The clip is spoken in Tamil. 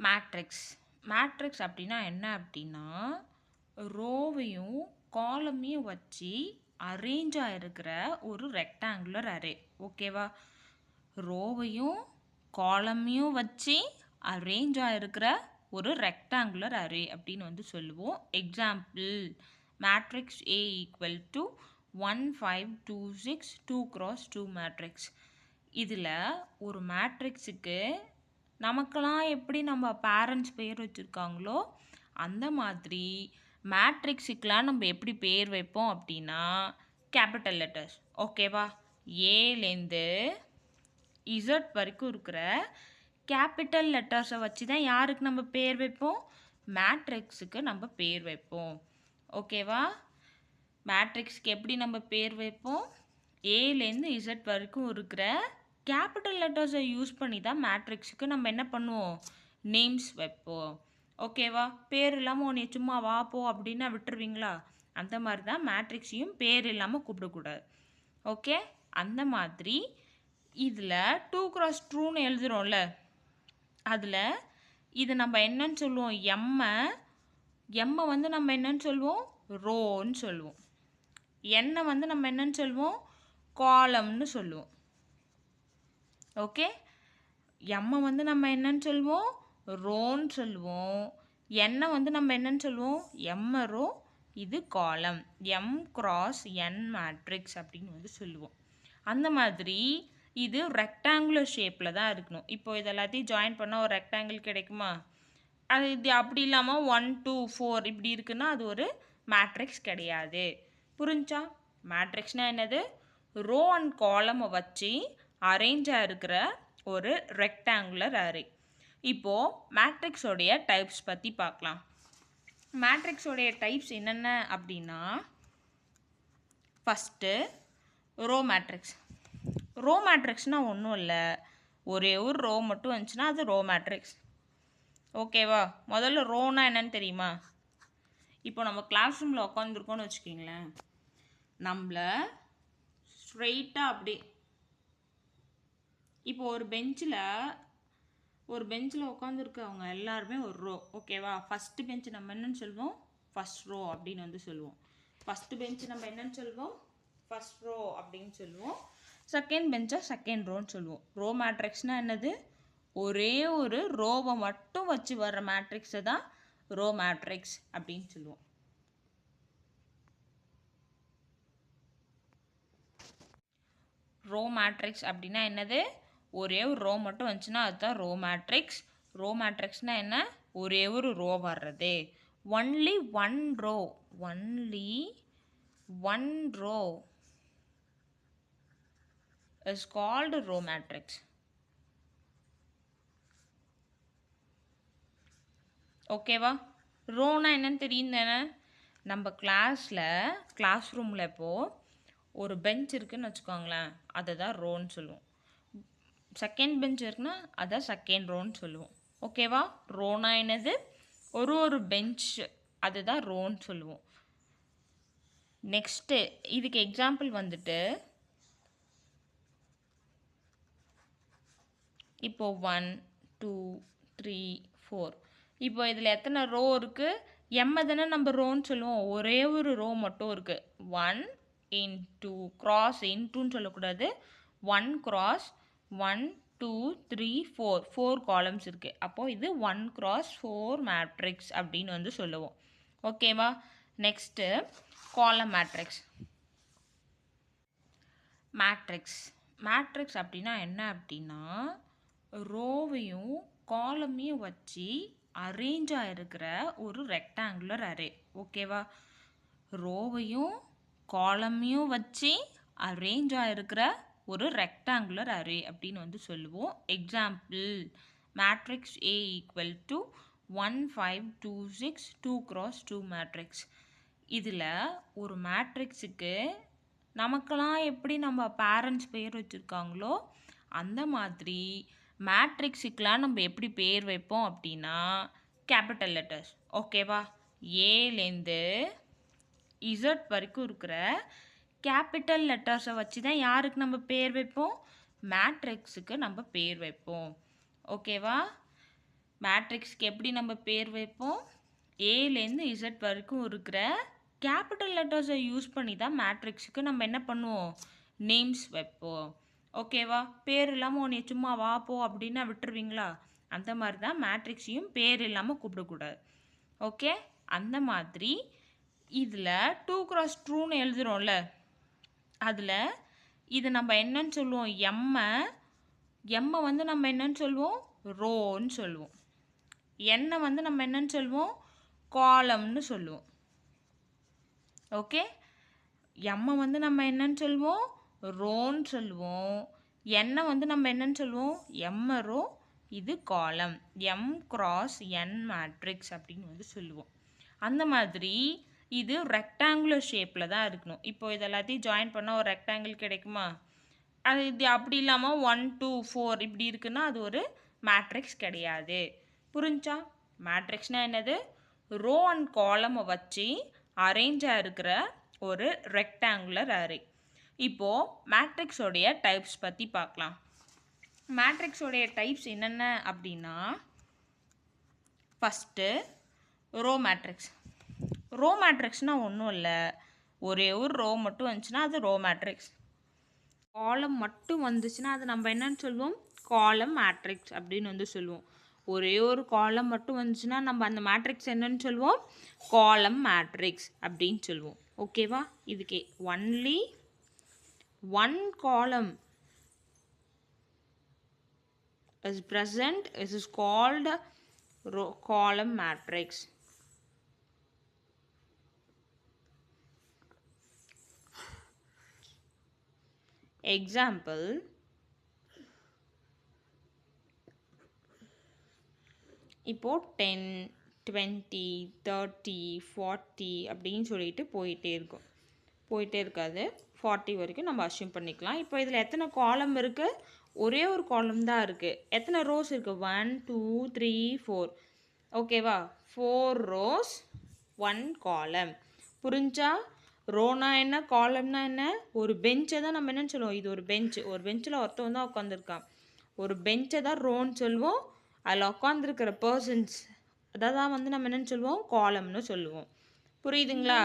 மேட்ரிக்ஸ் மேட்ரிக்ஸ் அப்படின்னா என்ன அப்படின்னா ரோவையும் காலமையும் வச்சு அரேஞ்ச் ஆகிருக்கிற ஒரு ரெக்டாங்குலர் அரே. ஓகேவா? ரோவையும் காலமையும் வச்சு அரேஞ்ச் ஆகிருக்கிற ஒரு ரெக்டாங்குலர் அரே அப்படின்னு வந்து சொல்லுவோம். Example matrix A equal to 1 5 2 6 2 cross 2 matrix. இதில் ஒரு மேட்ரிக்ஸுக்கு நமக்கெல்லாம் எப்படி நம்ம பேரண்ட்ஸ் பேர் வச்சுருக்காங்களோ அந்த மாதிரி மேட்ரிக்ஸுக்கெலாம் நம்ம எப்படி பேர் வைப்போம் அப்படின்னா கேபிட்டல் லெட்டர்ஸ். ஓகேவா? ஏலேருந்து இசட் வரைக்கும் இருக்கிற கேபிட்டல் லெட்டர்ஸை வச்சு தான் யாருக்கு நம்ம பேர் வைப்போம்? மேட்ரிக்ஸுக்கு நம்ம பேர் வைப்போம். ஓகேவா? மேட்ரிக்ஸ்க்கு எப்படி நம்ம பேர் வைப்போம்? ஏலேருந்து இசட் வரைக்கும் இருக்கிற கேபிட்டல் லெட்டர்ஸை யூஸ் பண்ணி தான் மேட்ரிக்ஸுக்கு நம்ம என்ன பண்ணுவோம்? நேம்ஸ் வைப்போம். ஓகேவா? பேர் இல்லாமல் உன்னை சும்மா வா போ அப்படின்னா விட்டுருவீங்களா? அந்த மாதிரி தான் மேட்ரிக்ஸையும் பேர் இல்லாமல் கூப்பிடக்கூடாது. ஓகே? அந்த மாதிரி இதில் 2 cross 2ன்னு எழுதுகிறோம்ல, அதில் இது நம்ம என்னன்னு சொல்லுவோம்? எம்மை வந்து நம்ம என்னன்னு சொல்லுவோம்? ரோன்னு சொல்லுவோம். எண்ணை வந்து நம்ம என்னன்னு சொல்லுவோம்? காலம்னு சொல்லுவோம். ஓகே? எம்மை வந்து நம்ம என்னன்னு சொல்லுவோம்? ரோன்னு சொல்லுவோம். எண்ணை வந்து நம்ம என்னன்னு சொல்லுவோம்? எம்ம ரோ, இது காலம். எம் கிராஸ் என் மேட்ரிக்ஸ் அப்படின்னு வந்து சொல்லுவோம். அந்த மாதிரி இது ரெக்டாங்குலர் ஷேப்பில் தான் இருக்கணும். இப்போ இது எல்லாத்தையும் ஜாயின் பண்ணால் ஒரு ரெக்டாங்கிள் கிடைக்குமா? அது இது அப்படி இல்லாமல் 1 2 4 இப்படி இருக்குன்னா அது ஒரு மேட்ரிக்ஸ் கிடையாது. புரிஞ்சா? மேட்ரிக்ஸ்னால் என்னது? ரோ அண்ட் காலமை வச்சு அரேஞ்சாக இருக்கிற ஒரு ரெக்டாங்குலர் அரே. இப்போது மேட்ரிக்ஸோடைய டைப்ஸ் பற்றி பார்க்கலாம். மேட்ரிக்ஸோடைய டைப்ஸ் என்னென்ன அப்படின்னா, ஃபஸ்ட்டு ரோ மேட்ரிக்ஸ். ரோ மேட்ரிக்ஸ்னால் ஒன்றும் இல்லை, ஒரே ஒரு ரோ மட்டும் வந்துச்சுன்னா அது ரோ மேட்ரிக்ஸ். ஓகேவா? முதல்ல ரோனா என்னன்னு தெரியுமா? இப்போ நம்ம கிளாஸ் ரூமில் உட்காந்துருக்கோன்னு வச்சுக்கிங்களேன், நம்மளை ஸ்ட்ரெயிட்டாக அப்படி இப்போ ஒரு பெஞ்சில் உட்காந்துருக்கவங்க எல்லாருமே ஒரு ரோ. ஓகேவா? ஃபஸ்ட்டு பெஞ்சு நம்ம என்னன்னு சொல்லுவோம்? ஃபஸ்ட் ரோ அப்படின்னு வந்து சொல்லுவோம். ஃபஸ்ட்டு பெஞ்சு நம்ம என்னன்னு சொல்லுவோம்? ஃபஸ்ட் ரோ அப்படின்னு சொல்லுவோம். செகண்ட் பெஞ்சை செகண்ட் ரோன்னு சொல்லுவோம். ரோ மேட்ரிக்ஸ்னால் என்னது? ஒரே ஒரு ரோவை மட்டும் வச்சு வர்ற மேட்ரிக்ஸை தான் ரோ மேட்ரிக்ஸ் அப்படின்னு சொல்லுவோம். ரோ மேட்ரிக்ஸ் அப்படின்னா என்னது? ஒரே ஒரு ரோ மட்டும் வந்துச்சுன்னா அதுதான் ரோ மேட்ரிக்ஸ். ரோ மேட்ரிக்ஸ்னால் என்ன? ஒரே ஒரு ரோ வர்றது. Only one row is called row matrix. ஓகேவா? ரோனா என்னன்னு தெரியும் தானே? நம்ம கிளாஸ் ரூமில் இப்போது ஒரு பெஞ்ச் இருக்குதுன்னு வச்சுக்கோங்களேன், அதை தான் ரோன்னு சொல்லுவோம். செகண்ட் பெஞ்ச் இருக்குன்னா அதை செகண்ட் ரோன்னு சொல்லுவோம். ஓகேவா? ரோனா என்னது? ஒரு பெஞ்ச், அதுதான் ரோன்னு சொல்லுவோம். நெக்ஸ்ட்டு இதுக்கு எக்ஸாம்பிள் வந்துட்டு, இப்போது 1 2 3 4. இப்போ இதில் எத்தனை ரோ இருக்குது? எம்மை தானே நம்ம ரோன்னு சொல்லுவோம். ஒரே ஒரு ரோ மட்டும் இருக்குது. 1 into cross intoன்னு சொல்லக்கூடாது. 1 cross 1 2 3 4 காலம்ஸ் இருக்குது. அப்போது இது 1 cross 4 மேட்ரிக்ஸ் அப்படின்னு வந்து சொல்லுவோம். ஓகேவா? நெக்ஸ்ட்டு காலம் மேட்ரிக்ஸ் அப்படின்னா என்ன அப்படின்னா ரோவையும் காலமையும் வச்சு அரேஞ்ச் ஆகிருக்கிற ஒரு ரெக்டாங்குலர் அரே. ஓகேவா? ரோவையும் காலமையும் வச்சு அரேஞ்ச் ஆகிருக்கிற ஒரு ரெக்டாங்குலர் அரே அப்படின்னு வந்து சொல்லுவோம். Example matrix A equal to 1 5 2 6 2 cross 2 matrix. இதில் ஒரு மேட்ரிக்ஸுக்கு நமக்கெல்லாம் எப்படி நம்ம பேரண்ட்ஸ் பேர் வச்சுருக்காங்களோ அந்த மாதிரி மேட்ரிக்ஸுக்கெலாம் நம்ம எப்படி பேர் வைப்போம் அப்படின்னா கேபிட்டல் லெட்டர்ஸ். ஓகேவா? ஏலேருந்து இசட் வரைக்கும் இருக்கிற கேபிட்டல் லெட்டர்ஸை வச்சு தான் யாருக்கு நம்ம பேர் வைப்போம்? மேட்ரிக்ஸுக்கு நம்ம பேர் வைப்போம். ஓகேவா? மேட்ரிக்ஸ்க்கு எப்படி நம்ம பேர் வைப்போம்? ஏலேருந்து இசட் வரைக்கும் இருக்கிற கேபிட்டல் லெட்டர்ஸை யூஸ் பண்ணி தான் மேட்ரிக்ஸுக்கு நம்ம என்ன பண்ணுவோம்? நேம்ஸ் வைப்போம். ஓகேவா? பேர் இல்லாமல் உன்னை சும்மா வா போ அப்படின்னா விட்டுருவீங்களா? அந்த மாதிரி தான் மேட்ரிக்ஸையும் பேர் இல்லாமல் கூப்பிடக்கூடாது. ஓகே, அந்த மாதிரி இதில் 2x ட்ரூன்னு எழுதுகிறோம்ல, அதில் இது நம்ம என்னன்னு சொல்லுவோம்? எம்மை வந்து நம்ம என்னன்னு சொல்லுவோம்? ரோன்னு சொல்லுவோம். எண்ணை வந்து நம்ம என்னன்னு சொல்லுவோம்? காலம்னு சொல்லுவோம். ஓகே, எம்மை வந்து நம்ம என்னன்னு சொல்லுவோம்? ரோன்னு சொல்லுவோம். எண்ணை வந்து நம்ம என்னன்னு சொல்லுவோம்? எம்ம ரோ, இது காலம். எம் கிராஸ் என் மேட்ரிக்ஸ் அப்படின்னு வந்து சொல்லுவோம். அந்த மாதிரி இது ரெக்டாங்குலர் ஷேப்பில் தான் இருக்கணும். இப்போ இது எல்லாத்தையும் ஜாயின் பண்ணால் ஒரு ரெக்டாங்கிள் கிடைக்குமா? அது இது அப்படி இல்லாமல் 1 2 4 இப்படி இருக்குன்னா அது ஒரு மேட்ரிக்ஸ் கிடையாது. புரிஞ்சா? மேட்ரிக்ஸ்னால் என்னது? ரோ அண்ட் காலமை வச்சு அரேஞ்சாக இருக்கிற ஒரு ரெக்டாங்குலர் அரே. இப்போது மேட்ரிக்ஸோடைய டைப்ஸ் பற்றி பார்க்கலாம். மேட்ரிக்ஸோடைய டைப்ஸ் என்னென்ன அப்படின்னா, ஃபஸ்ட்டு ரோ மேட்ரிக்ஸ். ரோ மேட்ரிக்ஸ்னால் ஒன்றும் இல்லை, ஒரே ஒரு ரோ மட்டும் வந்துச்சுன்னா அது ரோ மேட்ரிக்ஸ். காலம் மட்டும் வந்துச்சுன்னா அது நம்ம என்னன்னு சொல்லுவோம்? காலம் மேட்ரிக்ஸ் அப்படின்னு வந்து சொல்லுவோம். ஒரே ஒரு காலம் மட்டும் வந்துச்சுன்னா நம்ம அந்த மேட்ரிக்ஸ் என்னன்னு சொல்லுவோம்? காலம் மேட்ரிக்ஸ் அப்படின்னு சொல்லுவோம். ஓகேவா? இதுக்கே ஒன்லி ஒன் காலம் is present, it is called column matrix. Example, இப்போ 10 20 30 40 அப்படின்னு சொல்லிட்டு போயிட்டே இருக்காது. 40 வரைக்கும் நம்ம அஷ்யூம் பண்ணிக்கலாம். இப்போ இதில் எத்தனை காலம் இருக்குது? ஒரே ஒரு காலம் தான் இருக்குது. எத்தனை ரோஸ் இருக்குது? 1 2 3 4. ஓகேவா? 4 ரோஸ் 1 காலம். புரிஞ்சா? ரோனா என்ன, காலம்னா என்ன? ஒரு பெஞ்சை தான் நம்ம என்னன்னு சொல்லுவோம்? இது ஒரு பெஞ்சு. ஒரு பெஞ்சில் ஒருத்தவன் தான் உட்காந்துருக்கான். ஒரு பெஞ்சை தான் ரோன்னு சொல்லுவோம். அதில் உட்காந்துருக்கிற பர்சன்ஸ் அதான் வந்து நம்ம என்னன்னு சொல்லுவோம்? காலம்னு சொல்லுவோம். புரியுதுங்களா?